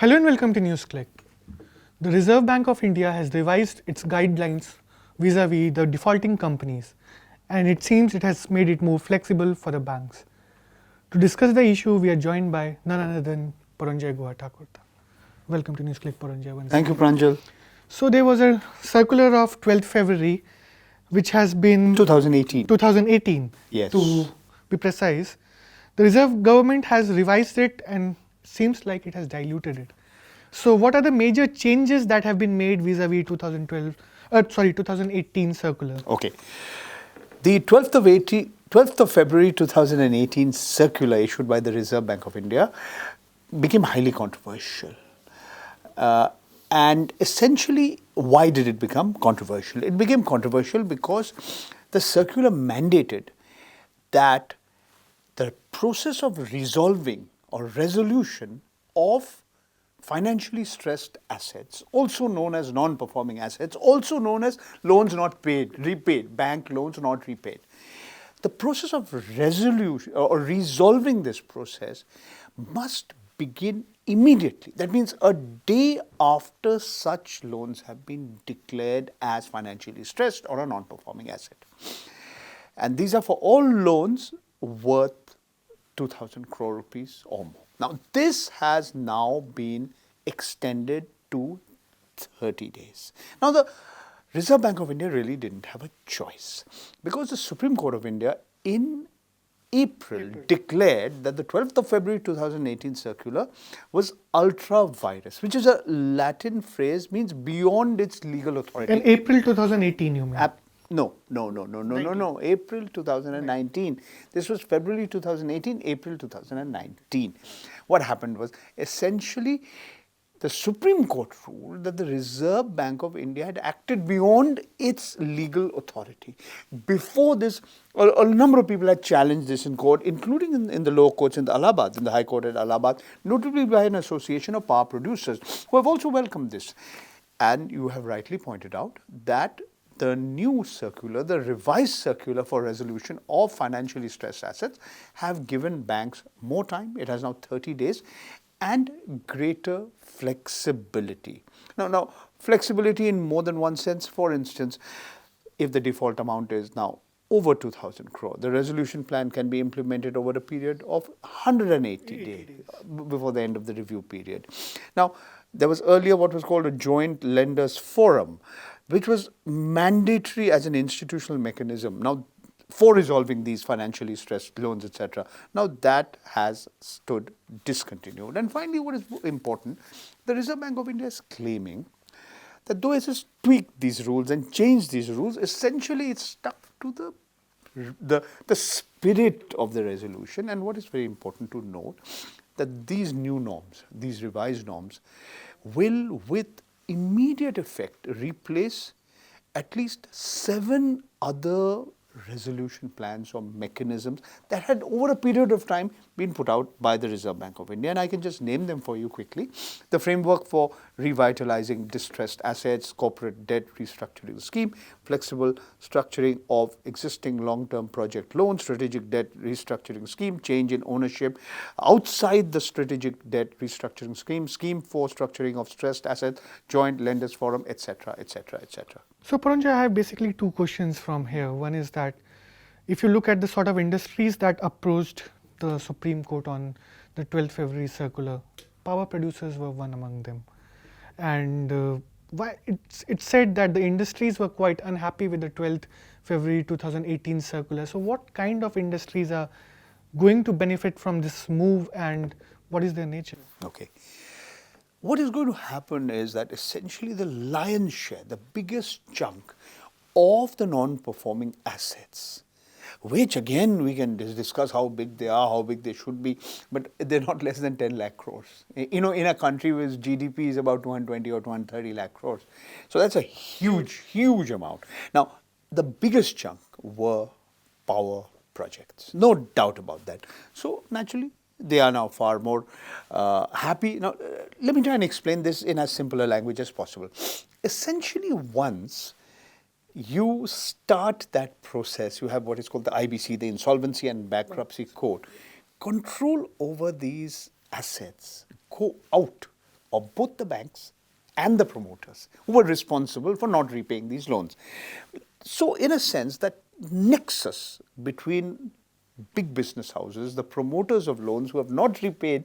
Hello and welcome to Newsclick. The Reserve Bank of India has revised its guidelines vis-a-vis the defaulting companies, and it seems it has made it more flexible for the banks. To discuss the issue, we are joined by none other than Paranjoy Guha Thakurta. Welcome to Newsclick, Paranjoy. Thank you, Pranjal. So there was a circular of 12th February, which has been 2018. Yes. To be precise. The Reserve Government has revised it and seems like it has diluted it. So what are the major changes that have been made vis-a-vis 2018 circular? Okay. The 12th of February 2018 circular issued by the Reserve Bank of India became highly controversial. And essentially, why did it become controversial? It became controversial because the circular mandated that the process of resolving or resolution of financially stressed assets, also known as non-performing assets, also known as loans not repaid, bank loans not repaid. The process of resolution or resolving this process must begin immediately. That means a day after such loans have been declared as financially stressed or a non-performing asset. And these are for all loans worth 2,000 crore rupees or more. Now, this has now been extended to 30 days. Now, the Reserve Bank of India really didn't have a choice because the Supreme Court of India in April declared that the 12th of February 2018 circular was ultra vires, which is a Latin phrase, means beyond its legal authority. In April 2018, you mean? No. April 2019. This was February 2018, April 2019. What happened was essentially the Supreme Court ruled that the Reserve Bank of India had acted beyond its legal authority. Before this, a number of people had challenged this in court, including in the lower courts in the High Court at Allahabad, notably by an association of power producers, who have also welcomed this. And you have rightly pointed out that the new circular, the revised circular for resolution of financially stressed assets, have given banks more time. It has now 30 days and greater flexibility. Now, flexibility in more than one sense. For instance, if the default amount is now over 2,000 crore, the resolution plan can be implemented over a period of 180 days before the end of the review period. Now, there was earlier what was called a joint lenders forum, which was mandatory as an institutional mechanism now for resolving these financially stressed loans, etc. Now that has stood discontinued. And finally, what is important, the Reserve Bank of India is claiming that though it has tweaked these rules and changed these rules, essentially it's stuck to the spirit of the resolution. And what is very important to note, that these new norms, these revised norms, will with immediate effect replace at least 7 other resolution plans or mechanisms that had over a period of time been put out by the Reserve Bank of India. And I can just name them for you quickly. The framework for revitalizing distressed assets, corporate debt restructuring scheme, flexible structuring of existing long-term project loans, strategic debt restructuring scheme, change in ownership outside the strategic debt restructuring scheme, scheme for structuring of stressed assets, joint lenders forum, etc., etc., etc. So Paranjoy, I have basically 2 questions from here. One is that if you look at the sort of industries that approached the Supreme Court on the 12th February circular, power producers were one among them. And it said that the industries were quite unhappy with the 12th February 2018 circular. So what kind of industries are going to benefit from this move and what is their nature? Okay. What is going to happen is that essentially the lion's share, the biggest chunk of the non-performing assets, which again we can discuss how big they are, how big they should be, but they're not less than 10 lakh crores. In a country whose GDP is about 220 or 230 lakh crores. So that's a huge amount. Now, the biggest chunk were power projects, no doubt about that. So naturally, they are now far more happy. Now, let me try and explain this in as simple a language as possible. Essentially, once you start that process, you have what is called the IBC, the Insolvency and Bankruptcy Code. Control over these assets go out of both the banks and the promoters who were responsible for not repaying these loans. So in a sense, that nexus between big business houses, the promoters of loans who have not repaid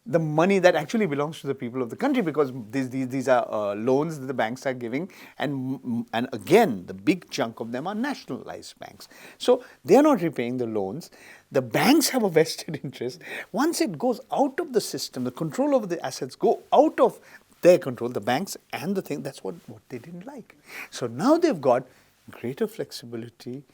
the money that actually belongs to the people of the country, because these are loans that the banks are giving, and again, the big chunk of them are nationalized banks. So they are not repaying the loans. The banks have a vested interest. Once it goes out of the system, the control over the assets go out of their control, the banks and the thing, that's what they didn't like. So now they've got greater flexibility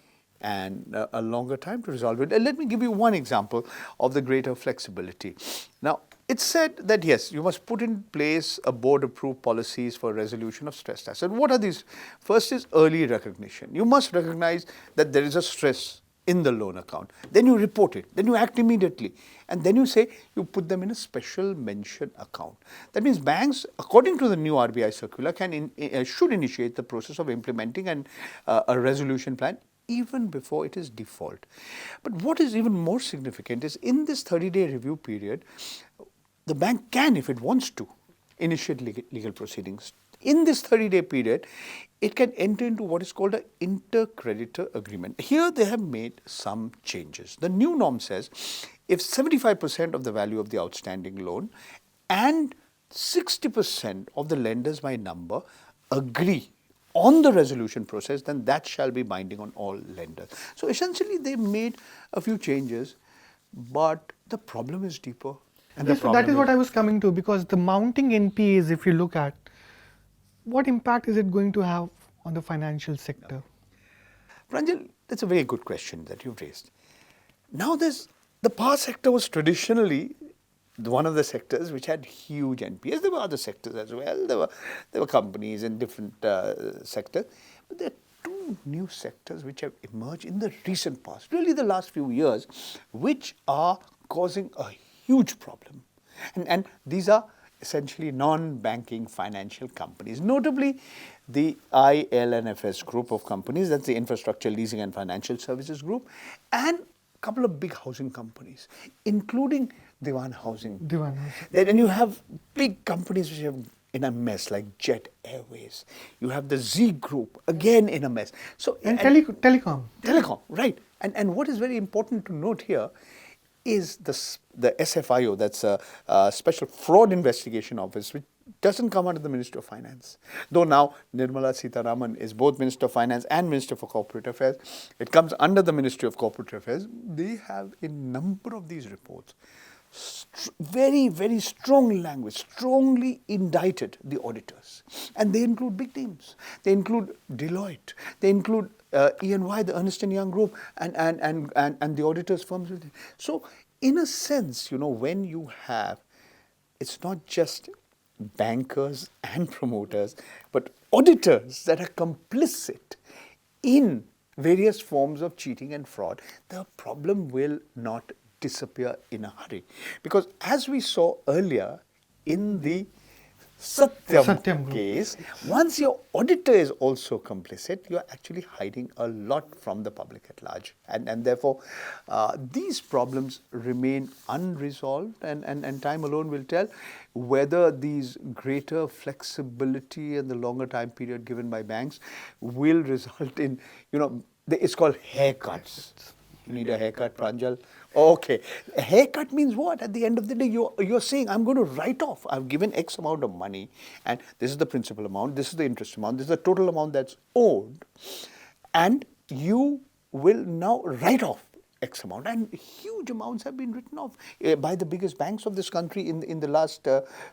and a longer time to resolve it. And let me give you one example of the greater flexibility. Now, it's said that yes, you must put in place a board-approved policies for resolution of stressed assets. What are these? First is early recognition. You must recognize that there is a stress in the loan account. Then you report it. Then you act immediately. And then you say you put them in a special mention account. That means banks, according to the new RBI circular, should initiate the process of implementing a resolution plan even before it is default. But what is even more significant is in this 30-day review period, the bank can, if it wants to, initiate legal proceedings. In this 30-day period, it can enter into what is called an inter-creditor agreement. Here they have made some changes. The new norm says if 75% of the value of the outstanding loan and 60% of the lenders by number agree on the resolution process, then that shall be binding on all lenders. So essentially they made a few changes, but the problem is deeper. And yes, so that is what I was coming to, because the mounting NPAs, if you look at, what impact is it going to have on the financial sector? Pranjal, that's a very good question that you've raised. Now the power sector was traditionally one of the sectors which had huge NPAs. There were other sectors as well. There were companies in different sectors. But there are two new sectors which have emerged in the recent past, really the last few years, which are causing a huge problem. And these are essentially non-banking financial companies, notably the IL&FS group of companies, that's the Infrastructure Leasing and Financial Services Group, and a couple of big housing companies, including Diwan Housing. Then you have big companies which are in a mess, like Jet Airways. You have the Z Group, again in a mess. So Telecom. Telecom, right. And what is very important to note here is the SFIO, that's a Special Fraud Investigation Office, which doesn't come under the Ministry of Finance. Though now Nirmala Sitharaman is both Minister of Finance and Minister for Corporate Affairs, it comes under the Ministry of Corporate Affairs. They have a number of these reports, very, very strong language, strongly indicted the auditors. And they include big names. They include Deloitte. They include E&Y, the Ernst & Young Group, and the auditors' firms. So in a sense, when you have, it's not just bankers and promoters, but auditors that are complicit in various forms of cheating and fraud, the problem will not disappear in a hurry. Because as we saw earlier in the Satyam case, once your auditor is also complicit, you are actually hiding a lot from the public at large. And therefore, these problems remain unresolved, and time alone will tell whether these greater flexibility and the longer time period given by banks will result in, it's called haircuts. You need a haircut, Pranjal? Okay. A haircut means what? At the end of the day, you're saying, I'm going to write off. I've given X amount of money, and this is the principal amount, this is the interest amount, this is the total amount that's owed, and you will now write off X amount. And huge amounts have been written off by the biggest banks of this country in the last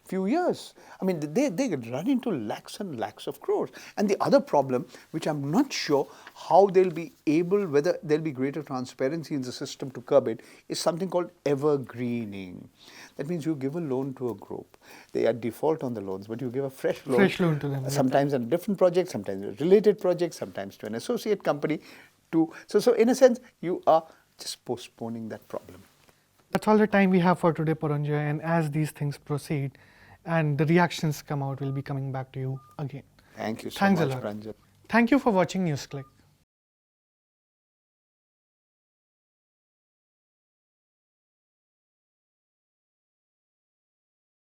few years. I mean, they run into lakhs and lakhs of crores. And the other problem, which I'm not sure how they'll be able, whether there'll be greater transparency in the system to curb it, is something called evergreening. That means you give a loan to a group. They are default on the loans, but you give a fresh loan to them. Sometimes on a different project, sometimes a related project, sometimes to an associate company. So in a sense, you are just postponing that problem. That's all the time we have for today, Paranjoy. And as these things proceed and the reactions come out, we'll be coming back to you again. Thank you so Thanks much, a lot. Pranjal. Thank you for watching Newsclick.